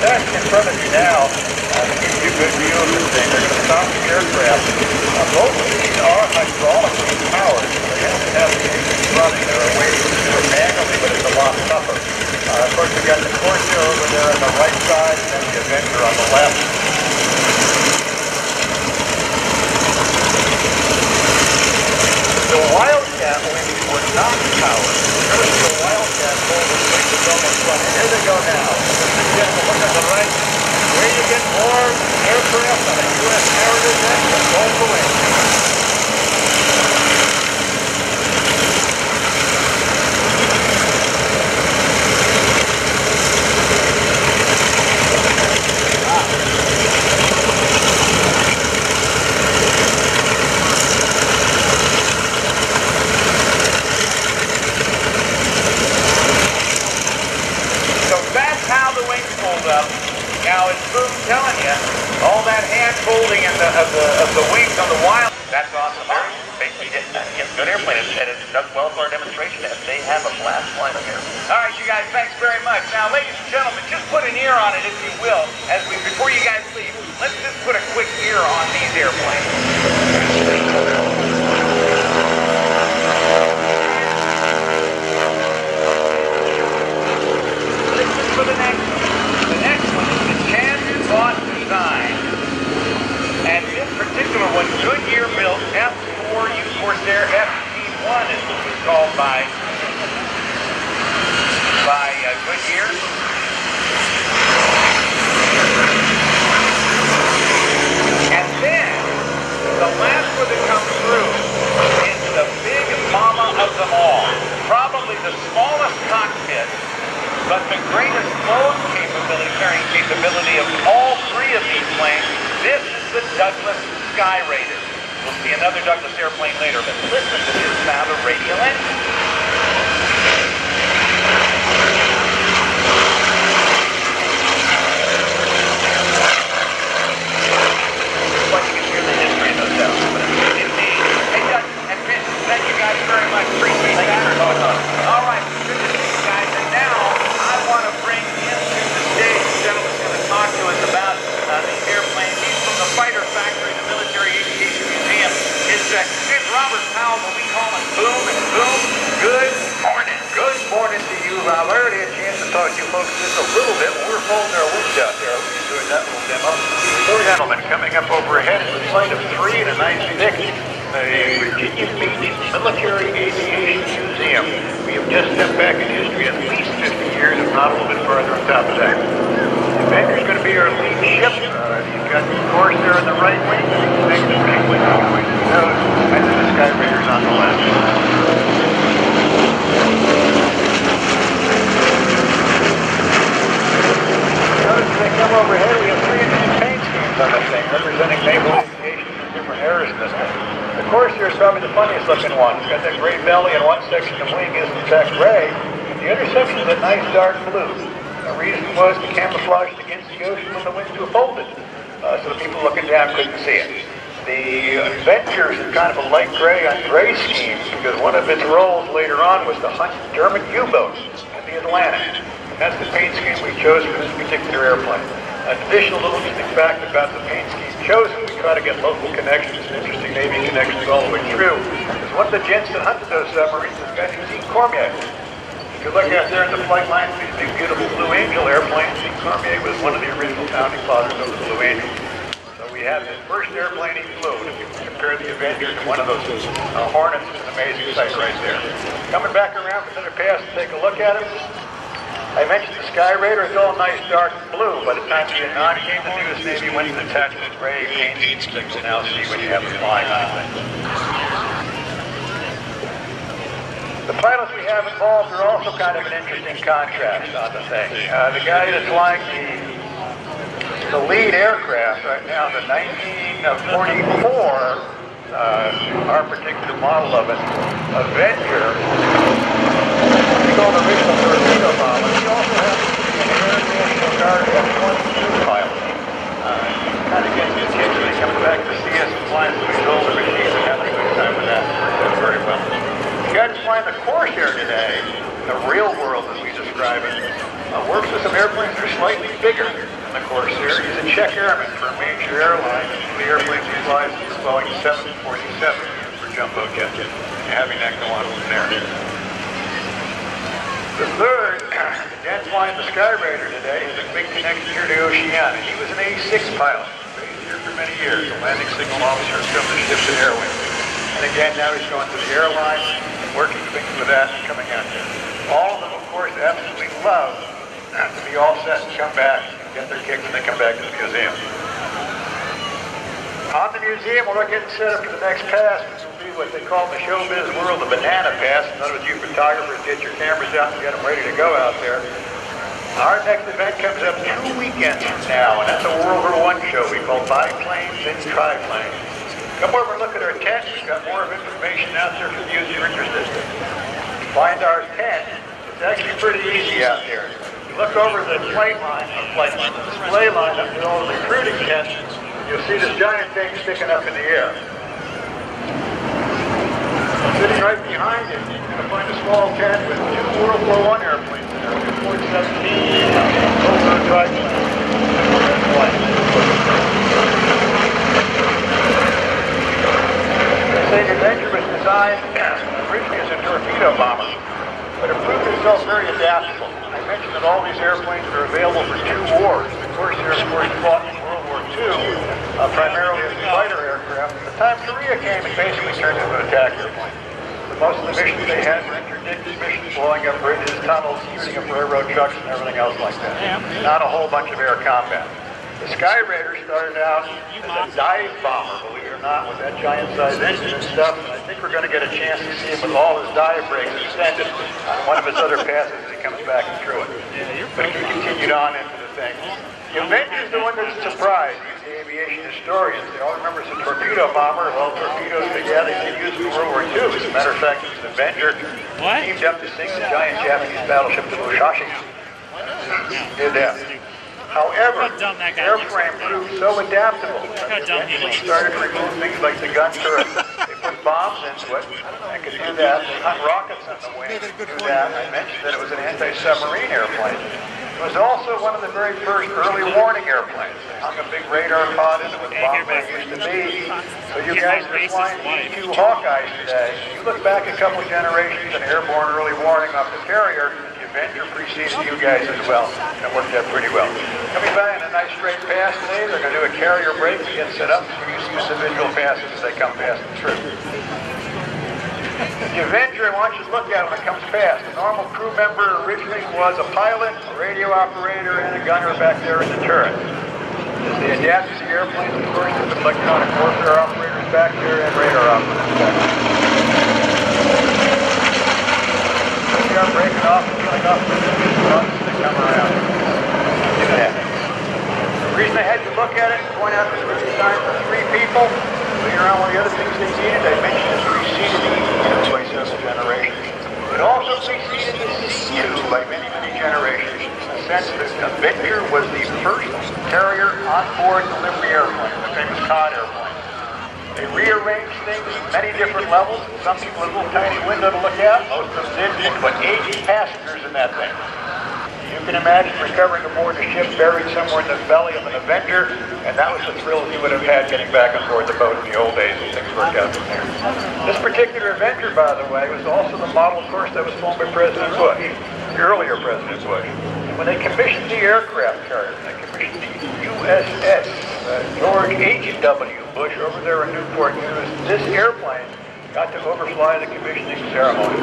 deck in front of you now, to give you a good view of this thing, they're going to stop the aircraft. Both of these are hydraulically powered. They have to have the engines running. There are ways to do it manually, but it's a lot tougher. Of course, we've got the Corsair over there on the right side, and then the Avenger on the left. The Wildcat wings were not powered. Notice the Wildcat folded wings is on the front. Here they go now. Again, look at the right. Where you get more aircraft on a U.S. Heritage engine, fold the wings. Now, as Boom's telling you, all that hand folding of the wings on the Wild, that's awesome. It's a good airplane, and it's done well for our demonstration, and they have a blast flying up here. All right, you guys, thanks very much. Now, ladies and gentlemen, just put an ear on it, if you will, before you guys leave. Let's just put a quick ear on these airplanes. Listen for the next one. The next one is the Chan-Bought design. And this particular one, Goodyear built F4U Corsair FT1 is what was called by Goodyear. And then the last one that comes through is the big mama of them all. Probably the smallest cockpit, but the greatest load carrying capability of all three of these planes. This is the Douglas Skyraider. We'll see another Douglas airplane later, but listen to this sound of radial engine. Well, you can hear the history of those sounds, but indeed. Hey, Doug, and Vince, thank you guys very much. Appreciate that. All right, good to see you guys, and now I want to bring into the stage, the gentleman's going to talk to us about these airplanes. He's from the fighter factory, the Military Aviation Museum. His Robert Powell, but we call him Boom, and Boom, good morning. Good morning to you. I've already had a chance to talk to you folks just a little bit when we were folding our wings out there. We enjoyed that little demo. So, gentlemen, coming up overhead is the flight of 3 and a nice thick, the Virginia Beach Military Aviation Museum. We have just stepped back in history at least 50 years, if not a little bit further on top of that. The Avenger is going to be our lead ship. You've got the Corsair on the right wing, the big wing on the nose, and then the Skyraider's on the left. Notice as they come overhead, we have 3 different paint schemes on this thing, representing naval aviation and different eras in this thing. The Corsair is probably the funniest looking one. It's got that gray belly, and one section of wing is in fact gray. The other section is that nice dark blue. The reason was to camouflage it against the ocean when the wings were folded, so the people looking down couldn't see it. The Avenger is kind of a light gray on gray scheme because one of its roles later on was to hunt German U-boats in the Atlantic. And that's the paint scheme we chose for this particular airplane. An additional little interesting fact about the paint scheme chosen, we try to get local connections and interesting Navy connections all the way through. Because one of the gents that hunted those submarines was a guy named Dean Cormier. If you look out there in the flight line of these big, beautiful Blue Angel airplanes, Dean Cormier was one of the original founding fathers of the Blue Angel. So we have the first airplane he flew, and if you compare the Avenger to one of those Hornets, it's an amazing sight right there. Coming back around for another pass to take a look at it. I mentioned the Skyraider is all nice dark blue. By the time Vietnam came, the U.S. Navy went to attach the gray paint that you'll now see when you have it flying on it. The pilots we have involved are also kind of an interesting contrast on the thing. The guy that's flying the lead aircraft right now, the 1944, our particular model of it, Avenger, we call the original torpedo bomber. We also have an Air National Guard F4U pilot. Kind of gets his kids when they come back to see us and flying through his older machines and having a good time with that. That's very well. The guy that's flying the Corsair today, the real world as we describe it, works with some airplanes that are slightly slightly bigger than the Corsair. He's a check airman for a major airline. The airplanes he flies is Boeing 747 for jumbo jets. Having that go on from there. The third, again flying the Skyraider today, has a big connection here to Oceana. He was an A6 pilot, based here for many years, a landing signal officer, from the ships and airways. And again, now he's going to the airline, working things with that and coming out there. All of them, of course, absolutely love to be all set and come back and get their kick when they come back to the museum. On the museum, we're getting set up for the next pass, which will be what they call in the showbiz world the banana pass. In other words, you photographers get your cameras out and get them ready to go out there. Our next event comes up 2 weekends from now, and that's a World War I show we call biplanes and triplanes. Come over and look at our tent. We've got more information out there for you if you're interested. Find our tent. It's actually pretty easy out there. You look over the display line up to all the recruiting tents. You'll see this giant thing sticking up in the air. Sitting right behind it, you're going to find a small tent with 2 World War I airplanes in there, 2 17 over a triplane. They say the Avenger was designed originally as a torpedo bomber, but it proved itself very adaptable. I mentioned that all these airplanes are available for 2 wars. The Corsair, of course, fought in World War II, primarily as a fighter aircraft. By the time Korea came, it basically turned into an attack airplane. But most of the missions they had were interdicted missions, blowing up bridges, tunnels, shooting up railroad trucks, and everything else like that. Not a whole bunch of air combat. The Skyraider started out as a dive bomber, believe it or not, with that giant-sized engine and stuff. And I think we're going to get a chance to see him with all his dive brakes extended on one of his other passes as he comes back and through it. But he continued on into the thing. The Avenger is the one that's surprised. The aviation historians, they all remember it's a torpedo bomber. Well, torpedoes, they used in World War II. As a matter of fact, it was an Avenger teamed up to sink the giant Japanese battleship, the Musashi. Did that. However, the airframe proved so adaptable that they eventually started to remove things like the gun turret. They put bombs into it and could do that. They hung rockets on the wing to do that. I mentioned that it was an anti-submarine airplane. It was also one of the very first early warning airplanes. They hung a big radar pod into what bombing used to be. So you guys are flying these 2 Hawkeyes today. You look back a couple generations and airborne early warning off the carrier, the Avenger preceded you guys as well. And it worked out pretty well. Coming by in a nice straight pass today, they're going to do a carrier break to get set up so you use the visual passes as they come past the trip. The Avenger, I want you to look at when it comes past. The normal crew member originally was a pilot, a radio operator, and a gunner back there in the turret. As they adapted the airplanes, of course, there's electronic warfare operators back there and radar operators back there. We are breaking off and filling up with the buttons that come around. Look at that. The reason I had you look at it and point out that it was designed for 3 people, later on, one of the other things they needed, I mentioned it preceded the E2 by several generations. It also preceded the C2 by many, many generations. In the sense that Avenger was the first carrier on-board delivery airplane, the famous COD airplane. They rearranged things at many different levels. Some people had a little tiny window to look out. Most of them did. They put 80 passengers in that thing. You can imagine recovering aboard a ship buried somewhere in the belly of an Avenger, and that was the thrill you would have had getting back on board the boat in the old days when things worked out from there. This particular Avenger, by the way, was also the model, of course, that was flown by President Bush, the earlier President Bush. When they commissioned the aircraft carrier, they commissioned the USS George H.W. Bush over there in Newport News. This airplane got to overfly the commissioning ceremony.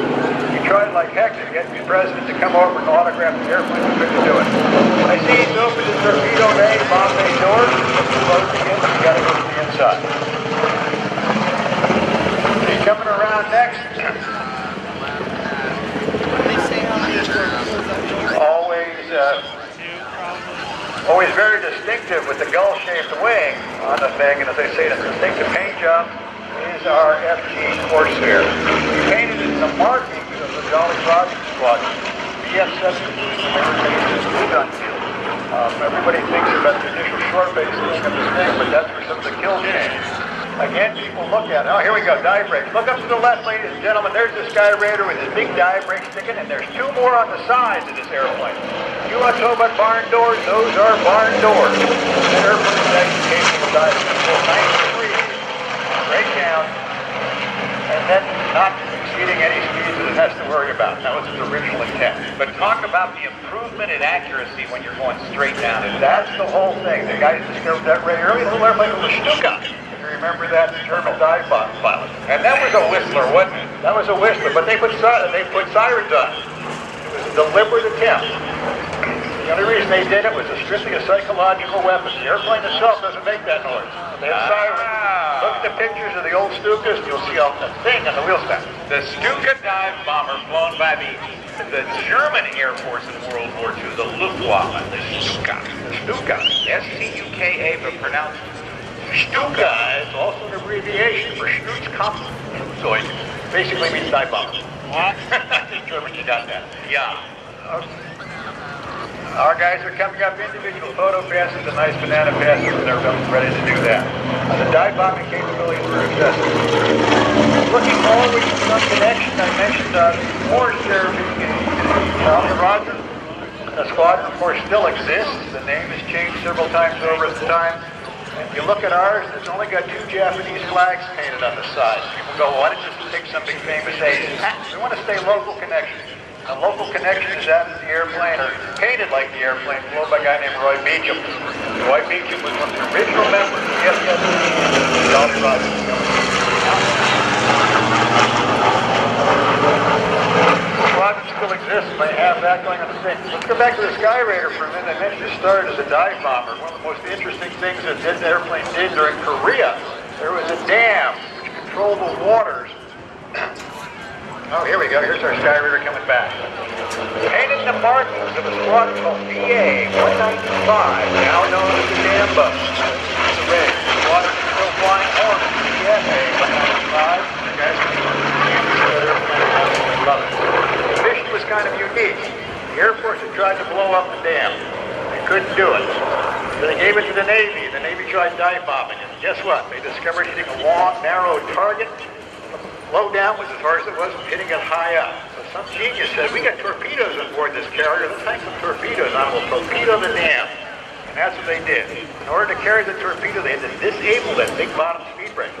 He tried like heck to get the president to come over and autograph the airplane, but couldn't do it. When I see he's open the torpedo bay, bomb bay doors, closed again, you gotta go to the inside. He's coming around next. Always very distinctive with the gull-shaped wing on the thing, and as I say, the distinctive paint job is our FG Corsair. We painted it in the markings of the Jolly Roger Squadron. BF-17 is blue gun field. Everybody thinks about the initial short base thing of this thing, but that's where some of the kills came. Again, people look at it. Oh, here we go, dive brakes. Look up to the left, ladies and gentlemen. There's the Skyraider with his big dive brake sticking, and there's 2 more on the sides of this airplane. You want to know about barn doors? Those are barn doors. That airplane is actually capable of diving at full 90 degrees, straight down, and then not exceeding any speeds that it has to worry about. That was its original intent. But talk about the improvement in accuracy when you're going straight down. That's the whole thing. The guys discovered that right early. A little airplane called the Stuka. If you remember that German dive bomb pilot. And that was a Whistler, wasn't it? That was a Whistler, but they put sirens on it. It was a deliberate attempt. The only reason they did it was strictly a psychological weapon. The airplane itself doesn't make that noise. They have sirens. Look at the pictures of the old Stukas, and you'll see a thing on the wheel stand. The Stuka dive bomber flown by the German Air Force in World War II, the Luftwaffe, the Stuka. The Stuka. S-C-U-K-A, but pronounced Stuka. It's also an abbreviation for Stutzkampf. So it basically means dive bomber. What? German, you got that. Yeah. Our guys are coming up individual photo passes and nice banana passes, and they're ready to do that. The dive bombing capabilities were excessive. Looking forward to some connection, I mentioned Morse there being the Roger squadron, of course, still exists. The name has changed several times over the time. If you look at ours, it's only got 2 Japanese flags painted on the side. People go, why don't you just pick something famous Asian? We want to stay local connection. A local connection is that the airplane, or painted like the airplane, flown by a guy named Roy Beecham. Roy Beecham was one of the original members of the FS. Jolly Roger. The squadron still exists, and they have that going on the same. Let's go back to the Skyraider for a minute. I mentioned it started as a dive bomber. One of the most interesting things that the airplane did during Korea, there was a dam which controlled the waters. Oh, here we go. Here's our Skyraider coming back. Painted the markings of a squadron called PA 195, now known as the Dam Bus. The red. The squadron is still flying home. PA 195. The guys love it. The mission was kind of unique. The Air Force had tried to blow up the dam. They couldn't do it. So they gave it to the Navy. The Navy tried dive bombing it. Guess what? They discovered hitting a long, narrow target. Low down was as far as it was, hitting it high up. So some genius said, we got torpedoes on board this carrier. Let's hang some torpedoes on. We'll torpedo the dam. And that's what they did. In order to carry the torpedo, they had to disable that big bottom speed breaker.